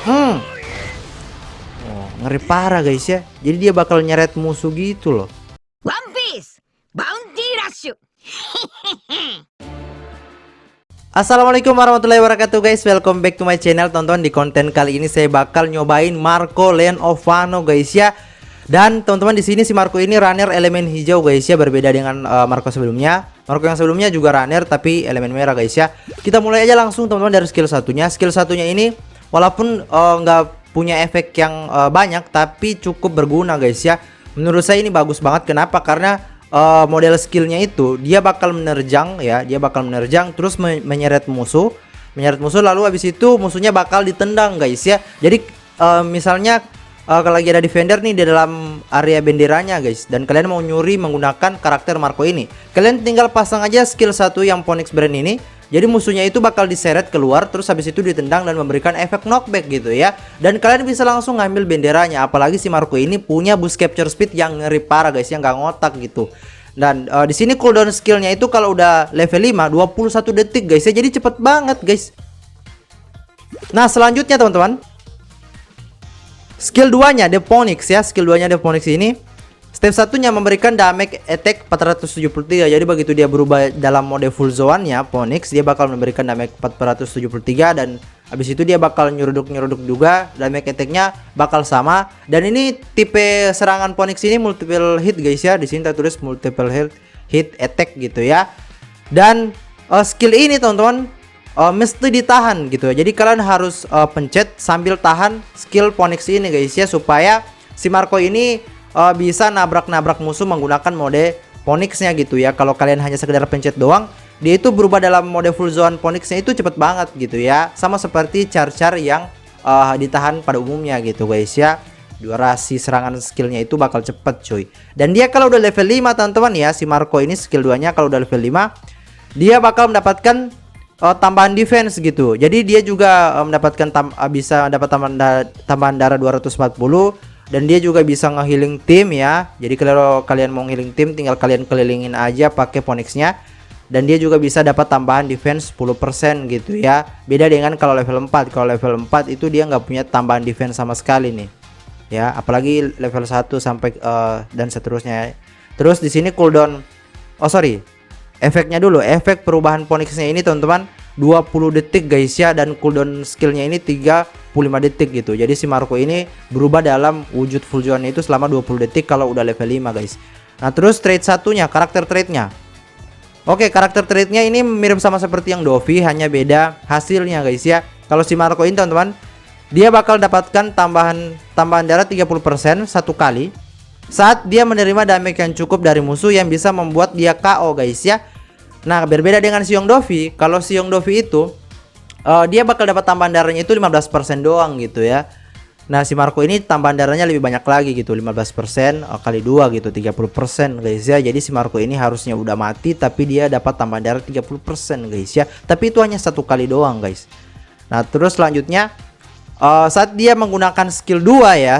Oh, ngeri parah guys ya. Jadi dia bakal nyeret musuh gitu loh. One Piece Bounty Rush. Assalamualaikum warahmatullahi wabarakatuh guys. Welcome back to my channel. Tonton di konten kali ini saya bakal nyobain Marco Land of Wano guys ya. Dan teman-teman di sini si Marco ini runner elemen hijau guys ya, berbeda dengan Marco sebelumnya. Marco yang sebelumnya juga runner tapi elemen merah guys ya. Kita mulai aja langsung teman-teman dari skill satunya. Skill satunya ini walaupun nggak punya efek yang banyak tapi cukup berguna guys ya. Menurut saya ini bagus banget. Kenapa? Karena model skillnya itu dia bakal menerjang ya, dia bakal menerjang terus menyeret musuh, lalu habis itu musuhnya bakal ditendang guys ya. Jadi misalnya kalau lagi ada defender nih di dalam area benderanya guys, dan kalian mau nyuri menggunakan karakter Marco ini, kalian tinggal pasang aja skill 1 yang Phoenix Brand ini. Jadi musuhnya itu bakal diseret keluar, terus habis itu ditendang dan memberikan efek knockback gitu ya. Dan kalian bisa langsung ngambil benderanya. Apalagi si Marco ini punya boost capture speed yang ngeri parah guys, yang nggak ngotak gitu. Dan di sini cooldown skillnya itu kalau udah level 5 21 detik guys ya. Jadi cepet banget guys. Nah selanjutnya teman-teman, skill 2-nya The Phoenix ya. Skill 2-nya The Phoenix ini step satunya memberikan damage attack 473. Jadi begitu dia berubah dalam mode full zone-nya Phoenix, dia bakal memberikan damage 473 dan habis itu dia bakal nyeruduk-nyeruduk juga, damage attack-nya bakal sama. Dan ini tipe serangan Phoenix ini multiple hit guys ya. Di sini tertulis multiple hit attack gitu ya. Dan skill ini teman-teman mesti ditahan gitu ya. Jadi kalian harus pencet sambil tahan skill Phoenix ini guys ya, supaya si Marco ini bisa nabrak-nabrak musuh menggunakan mode Phoenix-nya gitu ya. Kalau kalian hanya sekedar pencet doang, dia itu berubah dalam mode full zone Phoenix-nya itu cepet banget gitu ya. Sama seperti char-char yang ditahan pada umumnya gitu guys ya. Durasi serangan skillnya itu bakal cepet cuy. Dan dia kalau udah level 5 teman-teman ya, si Marco ini skill 2-nya kalau udah level 5, dia bakal mendapatkan tambahan defense gitu. Jadi dia juga mendapatkan bisa dapat tambahan darah 240. Dan dia juga bisa ngehealing tim ya. Jadi kalau kalian mau healing tim, tinggal kalian kelilingin aja pakai Phoenix-nya. Dan dia juga bisa dapat tambahan defense 10% gitu ya. Beda dengan kalau level 4. Kalau level 4 itu dia nggak punya tambahan defense sama sekali nih. Ya, apalagi level 1 sampai dan seterusnya. Terus di sini cooldown. Efeknya dulu. Efek perubahan Phoenix-nya ini teman-teman 20 detik guys ya, dan cooldown skillnya ini 35 detik gitu. Jadi si Marco ini berubah dalam wujud full zone itu selama 20 detik kalau udah level 5 guys. Nah terus trait satunya, karakter traitnya. Oke, karakter traitnya ini mirip sama seperti yang Dovi, hanya beda hasilnya guys ya. Kalau si Marco ini teman-teman, dia bakal dapatkan tambahan darah 30% satu kali saat dia menerima damage yang cukup dari musuh yang bisa membuat dia KO guys ya. Nah berbeda dengan si Dovi, kalau si Dovi itu dia bakal dapat tambahan darahnya itu 15% doang gitu ya. Nah si Marco ini tambahan darahnya lebih banyak lagi gitu, 15% kali 2 gitu, 30% guys ya. Jadi si Marco ini harusnya udah mati tapi dia dapat tambahan darah 30% guys ya. Tapi itu hanya satu kali doang guys. Nah terus selanjutnya saat dia menggunakan skill 2 ya,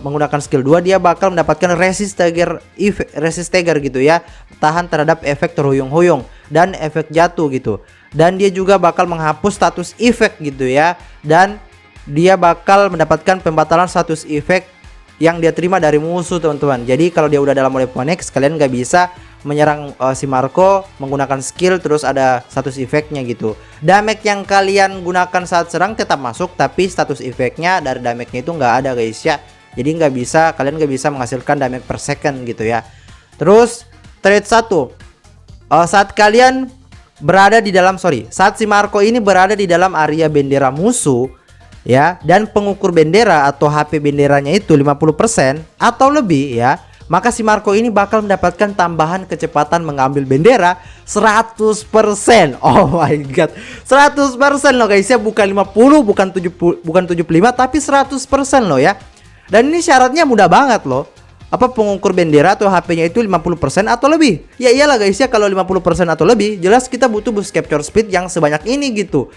menggunakan skill 2 dia bakal mendapatkan resist stagger gitu ya, tahan terhadap efek terhuyung-huyung dan efek jatuh gitu. Dan dia juga bakal menghapus status efek gitu ya, dan dia bakal mendapatkan pembatalan status efek yang dia terima dari musuh teman-teman. Jadi kalau dia udah dalam mode Phoenix, kalian nggak bisa menyerang si Marco menggunakan skill terus ada status efeknya gitu. Damage yang kalian gunakan saat serang tetap masuk, tapi status efeknya dari damage-nya itu nggak ada guys ya. Jadi kalian nggak bisa menghasilkan damage per second gitu ya. Terus trait 1, saat si Marco ini berada di dalam area bendera musuh ya, dan pengukur bendera atau HP benderanya itu 50% atau lebih ya, maka si Marco ini bakal mendapatkan tambahan kecepatan mengambil bendera 100%. Oh my god, 100% loh guys ya, bukan 50, bukan 75, tapi 100% loh ya. Dan ini syaratnya mudah banget loh. Pengukur bendera atau HP-nya itu 50% atau lebih. Ya iyalah guys ya, kalau 50% atau lebih jelas kita butuh boost capture speed yang sebanyak ini gitu.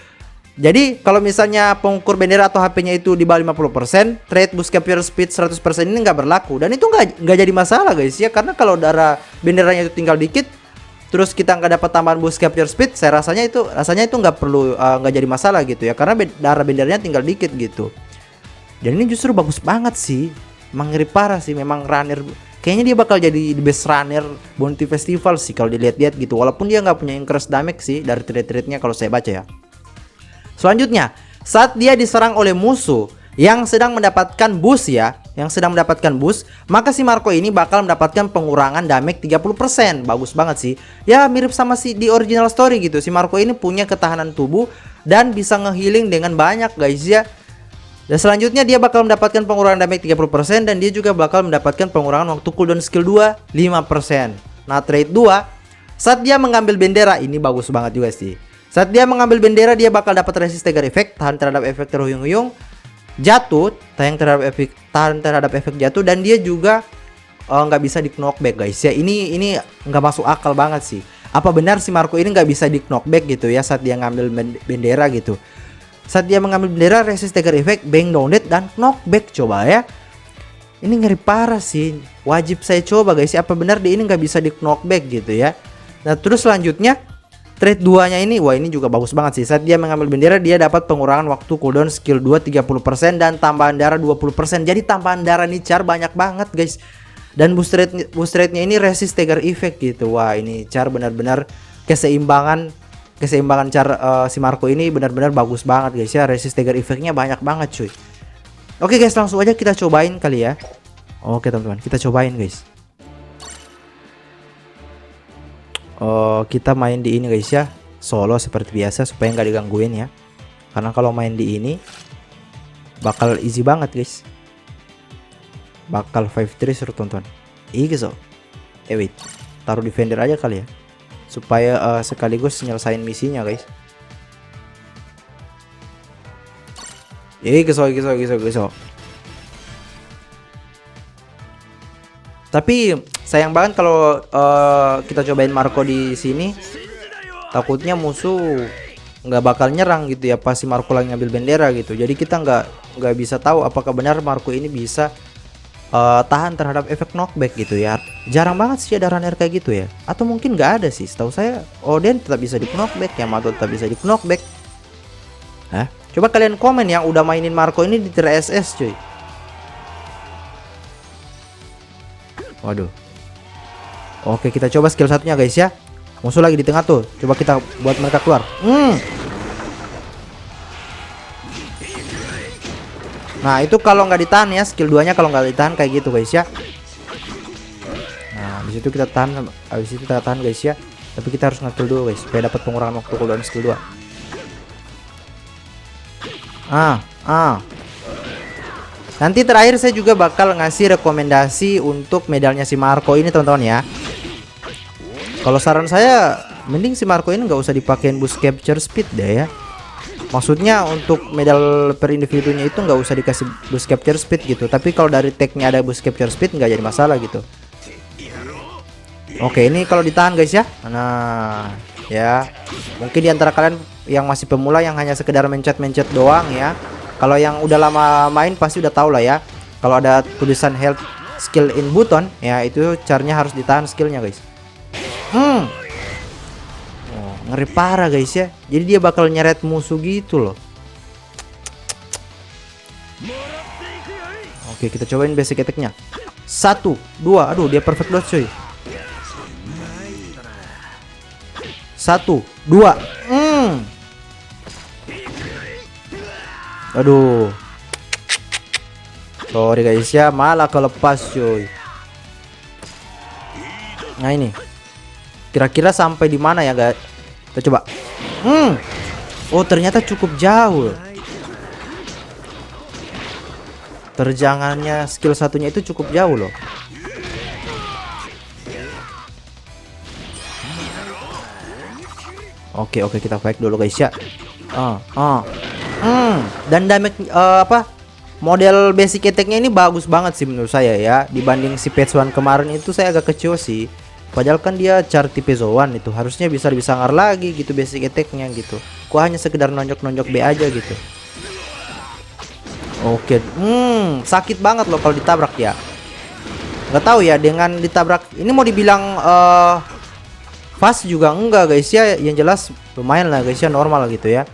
Jadi kalau misalnya pengukur bendera atau HP-nya itu di bawah 50%, trait boost capture speed 100% ini nggak berlaku. Dan itu nggak jadi masalah guys ya, karena kalau darah benderanya itu tinggal dikit, terus kita nggak dapat tambahan boost capture speed, saya rasanya itu nggak perlu, nggak jadi masalah gitu ya, karena darah benderanya tinggal dikit gitu. Dan ini justru bagus banget sih. Emang ngeri parah sih, memang runner. Kayaknya dia bakal jadi the best runner Bounty Festival sih kalau dilihat-lihat gitu. Walaupun dia nggak punya increase damage sih dari trade-trade-nya kalau saya baca ya. Selanjutnya, saat dia diserang oleh musuh yang sedang mendapatkan boost ya, maka si Marco ini bakal mendapatkan pengurangan damage 30%. Bagus banget sih. Ya mirip sama si di original story gitu. Si Marco ini punya ketahanan tubuh dan bisa ngehealing dengan banyak guys ya. Dan selanjutnya dia bakal mendapatkan pengurangan damage 30% dan dia juga bakal mendapatkan pengurangan waktu cooldown skill 2 5%. Nah, trade 2, saat dia mengambil bendera ini bagus banget juga sih. Saat dia mengambil bendera dia bakal dapat resist trigger effect, tahan terhadap efek terhuyung-huyung, jatuh, tahan terhadap efek jatuh, dan dia juga nggak bisa di knockback guys ya. Ini nggak masuk akal banget sih. Apa benar si Marco ini nggak bisa di knockback gitu ya saat dia ngambil bendera gitu? Saat dia mengambil bendera, resist trigger effect, bang downed, dan knockback. Coba ya. Ini ngeri parah sih. Wajib saya coba guys. Apa benar dia ini nggak bisa di knockback gitu ya. Nah terus selanjutnya trade 2 nya ini, wah ini juga bagus banget sih. Saat dia mengambil bendera dia dapat pengurangan waktu cooldown skill 2 30% dan tambahan darah 20%. Jadi tambahan darah nih Char banyak banget guys. Dan boost rate-nya ini resist trigger effect gitu. Wah ini Char benar-benar keseimbangan Char si Marco ini benar-benar bagus banget guys ya. Resist trigger effect-nya banyak banget cuy. Oke guys, langsung aja kita cobain kali ya. Oke teman-teman, kita cobain guys. Kita main di ini guys ya, solo seperti biasa supaya nggak digangguin ya. Karena kalau main di ini bakal easy banget guys. Bakal 5-3 seru teman-teman. Iya so. Wait, taruh defender aja kali ya, supaya sekaligus nyelesain misinya guys. Geso. Tapi sayang banget kalau kita cobain Marco di sini. Takutnya musuh nggak bakal nyerang gitu ya pas si Marco lagi ngambil bendera gitu. Jadi kita nggak bisa tahu apakah benar Marco ini bisa tahan terhadap efek knockback gitu ya. Jarang banget sih ada runner kayak gitu ya. Atau mungkin nggak ada sih. Setahu saya Oden tetap bisa di knockback, Yamato tetap bisa di knockback. Hah? Coba kalian komen yang udah mainin Marco ini di tier SS cuy. Waduh. Oke, kita coba skill satunya guys ya. Musuh lagi di tengah tuh. Coba kita buat mereka keluar. Nah itu kalau nggak ditahan ya, skill 2 nya kalau nggak ditahan kayak gitu guys ya. Nah habis itu kita tahan, guys ya. Tapi kita harus nge-kill dulu guys supaya dapat pengurangan waktu cooldown skill 2. Nanti terakhir saya juga bakal ngasih rekomendasi untuk medalnya si Marco ini teman-teman ya. Kalau saran saya mending si Marco ini nggak usah dipakein boost capture speed deh ya. Maksudnya untuk medal per individunya itu nggak usah dikasih boost capture speed gitu. Tapi kalau dari tagnya ada boost capture speed nggak jadi masalah gitu. Oke, ini kalau ditahan guys ya. Nah ya, mungkin diantara kalian yang masih pemula yang hanya sekedar mencet doang ya. Kalau yang udah lama main pasti udah tahu lah ya. Kalau ada tulisan health skill in button ya, itu caranya harus ditahan skillnya guys. Ngeri parah guys ya. Jadi dia bakal nyeret musuh gitu loh. Oke, kita cobain basic attack-nya. 1, 2, aduh dia perfect dodge cuy. 1, 2. Aduh. Sorry guys ya, malah kelepas cuy. Nah ini. Kira-kira sampai di mana ya guys? Kita coba. Oh, ternyata cukup jauh. Terjangannya skill satunya itu cukup jauh loh. Oke, kita fight dulu guys ya. Dan damage model basic attack-nya ini bagus banget sih menurut saya ya. Dibanding si patch 1 kemarin itu saya agak kecewa sih. Padahal kan dia char tipe Zoan itu harusnya bisa lebih sangar lagi gitu basic attack-nya gitu. Kok hanya sekedar nonjok-nonjok B aja gitu. Oke, sakit banget loh kalau ditabrak ya. Nggak tahu ya dengan ditabrak ini mau dibilang fast juga enggak guys ya. Yang jelas lumayan lah guys ya, normal gitu ya.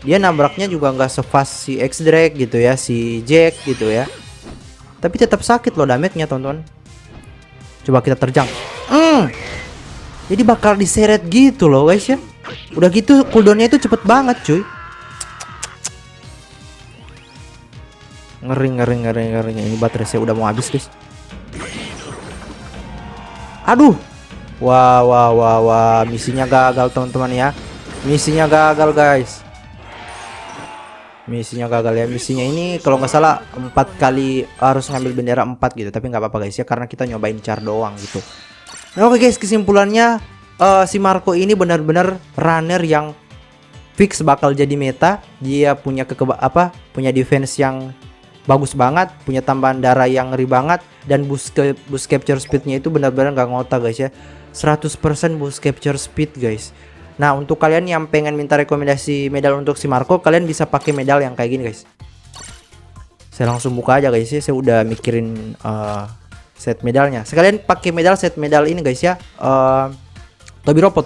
dia nabraknya juga nggak sefast si X-Drake gitu ya, si Jack gitu ya. Tapi tetap sakit loh damage-nya teman-teman. Coba kita terjang. Jadi bakal diseret gitu loh guys ya. Udah gitu cooldown-nya itu cepet banget cuy. Ngeri. Ini baterai saya udah mau habis guys. Aduh. Wah, misinya gagal teman-teman ya. Misinya gagal guys. Misinya gagal ya. Misinya ini kalau nggak salah 4 kali harus ngambil bendera 4 gitu. Tapi nggak apa-apa guys ya, karena kita nyobain char doang gitu. Nah, oke guys, kesimpulannya si Marco ini benar-benar runner yang fix bakal jadi meta. Dia punya punya defense yang bagus banget, punya tambahan darah yang ngeri banget, dan boost capture speednya itu benar-benar nggak ngotak guys ya. 100% boost capture speed guys. Nah, untuk kalian yang pengen minta rekomendasi medal untuk si Marco, kalian bisa pakai medal yang kayak gini guys. Saya langsung buka aja guys ya, saya udah mikirin set medalnya. Sekalian pakai medal set medal ini guys ya. Tobiropo.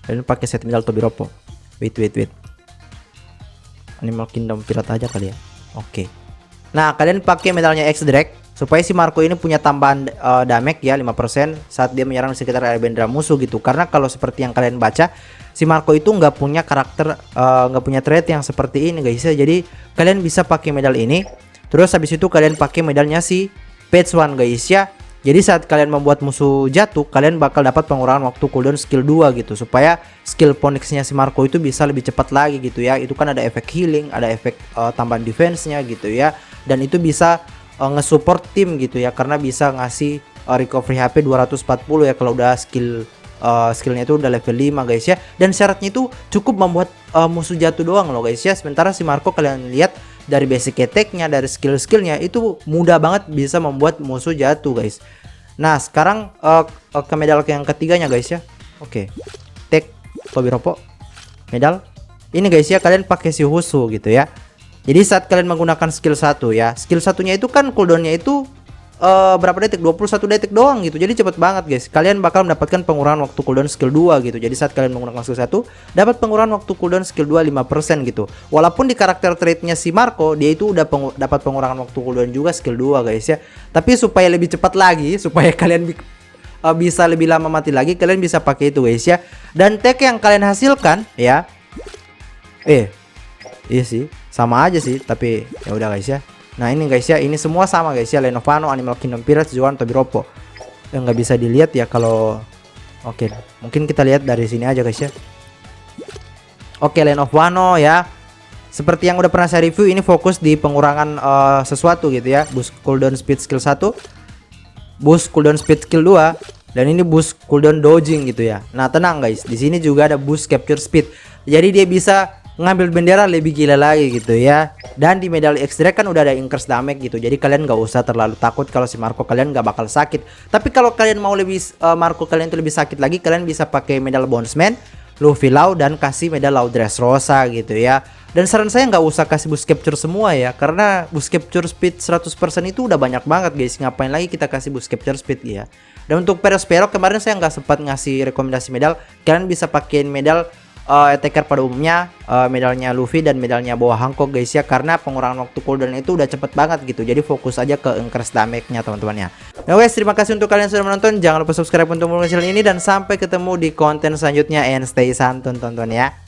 Kalian pakai set medal Tobiropo. Wait. Animal Kingdom Pirate aja kali ya. Oke. Nah, kalian pakai medalnya X-Drake supaya si Marco ini punya tambahan damage ya 5% saat dia menyerang di sekitar area bendera musuh gitu. Karena kalau seperti yang kalian baca, si Marco itu nggak punya karakter, nggak punya trait yang seperti ini guys ya. Jadi kalian bisa pakai medal ini. Terus habis itu kalian pakai medalnya si Page One guys ya. Jadi saat kalian membuat musuh jatuh, kalian bakal dapat pengurangan waktu cooldown skill 2 gitu, supaya skill Phoenix-nya si Marco itu bisa lebih cepat lagi gitu ya. Itu kan ada efek healing, ada efek tambahan defense-nya gitu ya. Dan itu bisa nge-support tim gitu ya, karena bisa ngasih recovery HP 240 ya kalau udah skillnya itu udah level 5 guys ya. Dan syaratnya itu cukup membuat musuh jatuh doang loh guys ya. Sementara si Marco kalian lihat dari basic attack-nya, dari skill-skillnya itu mudah banget bisa membuat musuh jatuh guys. Nah, sekarang ke medal yang ketiganya guys ya. Oke. Take Tobiropo. Medal. Ini guys ya, kalian pakai si Husu gitu ya. Jadi saat kalian menggunakan skill 1 ya. Skill satunya itu kan cooldown-nya itu berapa detik? 21 detik doang gitu. Jadi cepet banget guys. Kalian bakal mendapatkan pengurangan waktu cooldown skill 2 gitu. Jadi saat kalian menggunakan skill 1 dapat pengurangan waktu cooldown skill 2 5% gitu. Walaupun di karakter trait-nya si Marco dia itu udah dapat pengurangan waktu cooldown juga skill 2 guys ya. Tapi supaya lebih cepat lagi, supaya kalian bisa lebih lama mati lagi, kalian bisa pakai itu guys ya. Dan tag yang kalian hasilkan ya. Iya sih, sama aja sih, tapi ya udah guys ya. Nah, ini guys ya, ini semua sama guys ya. Land of Wano, Animal Kingdom Pirates, Zoan, Tobiropo. Yang nggak bisa dilihat ya kalau. Oke, mungkin kita lihat dari sini aja guys ya. Oke, Land of Wano ya. Seperti yang udah pernah saya review, ini fokus di pengurangan sesuatu gitu ya. Boost cooldown speed skill 1, boost cooldown speed skill 2, dan ini boost cooldown dodging gitu ya. Nah, tenang guys, di sini juga ada boost capture speed. Jadi dia bisa ngambil bendera lebih gila lagi gitu ya. Dan di medal X-Drake kan udah ada increase damage gitu. Jadi kalian gak usah terlalu takut kalau si Marco kalian gak bakal sakit. Tapi kalau kalian mau lebih Marco kalian itu lebih sakit lagi, kalian bisa pakai medal Bondsman, Luffy Law, dan kasih medal Law Dressrosa gitu ya. Dan saran saya nggak usah kasih boost capture semua ya, karena boost capture speed 100% itu udah banyak banget guys. Ngapain lagi kita kasih boost capture speed ya. Dan untuk Perospero kemarin saya nggak sempat ngasih rekomendasi medal. Kalian bisa pakein medal attacker pada umumnya, medalnya Luffy dan medalnya bawah Hancock guys ya, karena pengurangan waktu cooldown itu udah cepet banget gitu. Jadi fokus aja ke increase damage-nya teman-teman ya. Nah guys, terima kasih untuk kalian sudah menonton. Jangan lupa subscribe untuk mendukung channel ini, dan sampai ketemu di konten selanjutnya, and stay santun tonton ya.